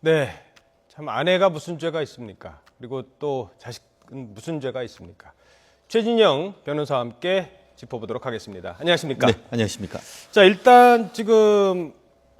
네, 참 아내가 무슨 죄가 있습니까? 그리고 또 자식은 무슨 죄가 있습니까? 최진영 변호사와 함께 짚어보도록 하겠습니다. 안녕하십니까? 네, 안녕하십니까? 자, 일단 지금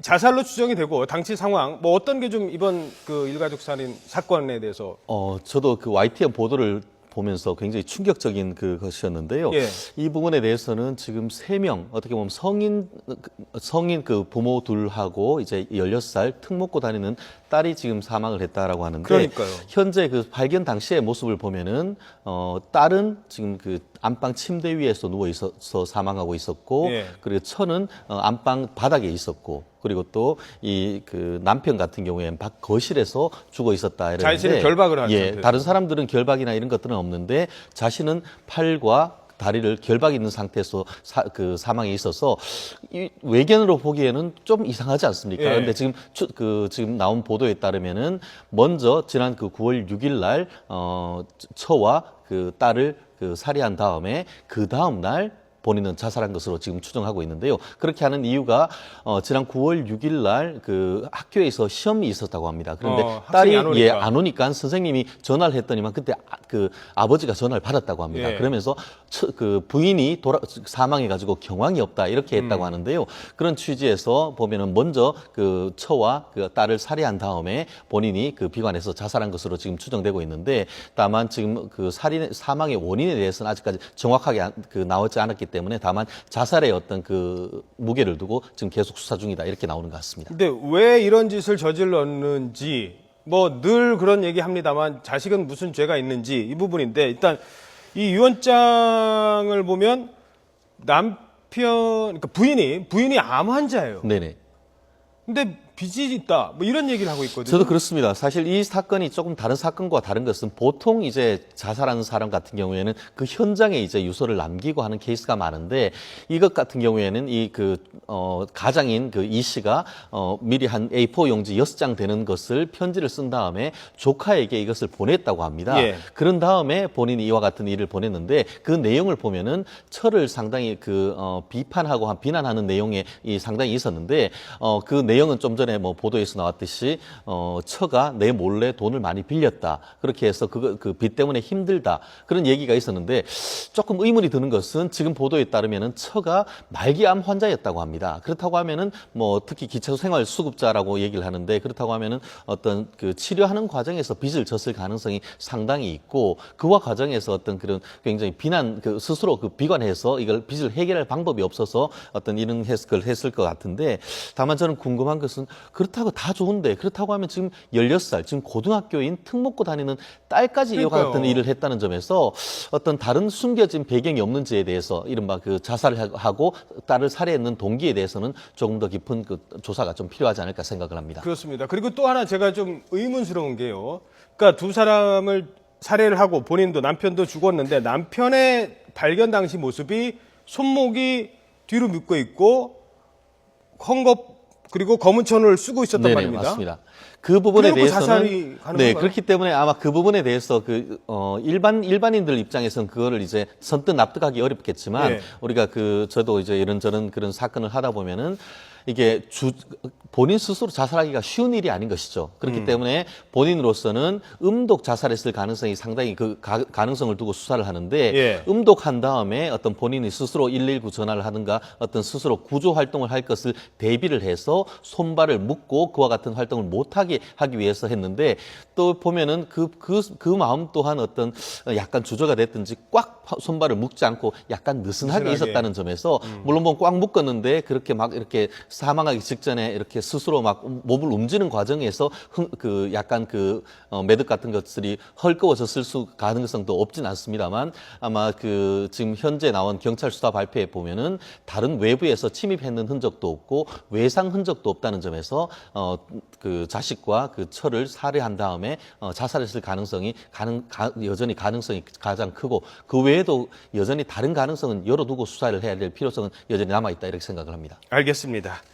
자살로 추정이 되고 당시 상황 뭐 어떤 게 좀 이번 그 일가족 살인 사건에 대해서 저도 그 YTN 보도를 보면서 굉장히 충격적인 그것이었는데요. 예. 이 부분에 대해서는 지금 3명, 어떻게 보면 성인 그 부모 둘하고 이제 16살 특 먹고 다니는 딸이 지금 사망을 했다라고 하는데. 그러니까요. 현재 그 발견 당시의 모습을 보면은, 딸은 지금 그 안방 침대 위에서 누워 있어서 사망하고 있었고, 예. 그리고 처는 안방 바닥에 있었고, 그리고 또 이 그 남편 같은 경우에는 밖 거실에서 죽어 있었다 이러는데, 자신은 결박을 한 예, 상태에서. 다른 사람들은 결박이나 이런 것들은 없는데 자신은 팔과 다리를 결박 있는 상태에서 사망에 있어서 이 외견으로 보기에는 좀 이상하지 않습니까? 예. 그런데 지금 지금 나온 보도에 따르면은 먼저 지난 그 9월 6일 날 처와 그 딸을 살해한 다음에 그 다음 날 본인은 자살한 것으로 지금 추정하고 있는데요. 그렇게 하는 이유가 지난 9월 6일 날 그 학교에서 시험이 있었다고 합니다. 그런데 학생이 딸이 안 오니까. 안 오니까 선생님이 전화를 했더니만 그때 그 아버지가 전화를 받았다고 합니다. 예. 그러면서 그 부인이 사망해가지고 경황이 없다 이렇게 했다고 하는데요. 그런 취지에서 보면은 먼저 그 처와 그 딸을 살해한 다음에 본인이 그 비관해서 자살한 것으로 지금 추정되고 있는데, 다만 지금 그 사망의 원인에 대해서는 아직까지 정확하게 나오지 않았기 때문에 다만 자살의 어떤 그 무게를 두고 지금 계속 수사 중이다 이렇게 나오는 것 같습니다. 근데 왜 이런 짓을 저질렀는지 뭐 늘 그런 얘기 합니다만 자식은 무슨 죄가 있는지 이 부분인데, 일단 이 유언장을 보면 그러니까 부인이 암 환자예요. 네네. 근데 빚이 있다 뭐 이런 얘기를 하고 있거든요. 저도 그렇습니다. 사실 이 사건이 조금 다른 사건과 다른 것은, 보통 이제 자살하는 사람 같은 경우에는 그 현장에 이제 유서를 남기고 하는 케이스가 많은데, 이것 같은 경우에는 가장인 그 이 씨가 미리 한 A4 용지 6장 되는 것을 편지를 쓴 다음에 조카에게 이것을 보냈다고 합니다. 예. 그런 다음에 본인이 이와 같은 일을 보냈는데, 그 내용을 보면은 처를 상당히 비판하고 비난하는 내용이 상당히 있었는데, 그 내용은 좀 전에 뭐 보도에서 나왔듯이 처가 내 몰래 돈을 많이 빌렸다, 그렇게 해서 그 빚 때문에 힘들다, 그런 얘기가 있었는데, 조금 의문이 드는 것은 지금 보도에 따르면은 처가 말기암 환자였다고 합니다. 그렇다고 하면은 뭐 특히 기초생활 수급자라고 얘기를 하는데, 그렇다고 하면은 어떤 그 치료하는 과정에서 빚을 졌을 가능성이 상당히 있고, 그와 과정에서 어떤 그런 굉장히 스스로 비관해서 이걸 빚을 해결할 방법이 없어서 어떤 이런 해석을 했을 것 같은데, 다만 저는 궁금한 것은, 그렇다고 다 좋은데, 그렇다고 하면 지금 16살, 지금 고등학교인 특 먹고 다니는 딸까지 이와 그러니까요. 같은 일을 했다는 점에서 어떤 다른 숨겨진 배경이 없는지에 대해서, 이른바 그 자살을 하고 딸을 살해했는 동기에 대해서는 조금 더 깊은 그 조사가 좀 필요하지 않을까 생각을 합니다. 그렇습니다. 그리고 또 하나 제가 좀 의문스러운 게요. 그러니까 두 사람을 살해를 하고 본인도 남편도 죽었는데, 남편의 발견 당시 모습이 손목이 뒤로 묶여 있고 헝겊 그리고 검은 천을 쓰고 있었단 네네, 말입니다. 맞습니다. 그 부분에 그리고 대해서는 자살이 가는 건가요? 그렇기 때문에 아마 그 부분에 대해서 일반인들 입장에서는 그거를 이제 선뜻 납득하기 어렵겠지만, 예. 우리가 저도 이제 이런저런 그런 사건을 하다 보면은 이게 본인 스스로 자살하기가 쉬운 일이 아닌 것이죠. 그렇기 때문에 본인으로서는 음독 자살했을 가능성이 상당히 가능성을 두고 수사를 하는데, 예. 음독한 다음에 어떤 본인이 스스로 119 전화를 하든가 어떤 스스로 구조 활동을 할 것을 대비를 해서 손발을 묶고 그와 같은 활동을 못하게 하기 위해서 했는데, 또 보면은 그 마음 또한 어떤 약간 주저가 됐든지 꽉 손발을 묶지 않고 약간 느슨하게 있었다는 점에서, 물론 뭐 꽉 묶었는데 그렇게 막 이렇게 사망하기 직전에 이렇게 스스로 막 몸을 움직이는 과정에서 약간 매듭 같은 것들이 헐거워졌을 가능성도 없진 않습니다만, 아마 지금 현재 나온 경찰 수사 발표에 보면은 다른 외부에서 침입했는 흔적도 없고 외상 흔적도 없다는 점에서 그 자식과 그 처를 살해한 다음에 자살했을 가능성이 여전히 가능성이 가장 크고, 그 외에도 여전히 다른 가능성은 열어두고 수사를 해야 될 필요성은 여전히 남아있다 이렇게 생각을 합니다. 알겠습니다.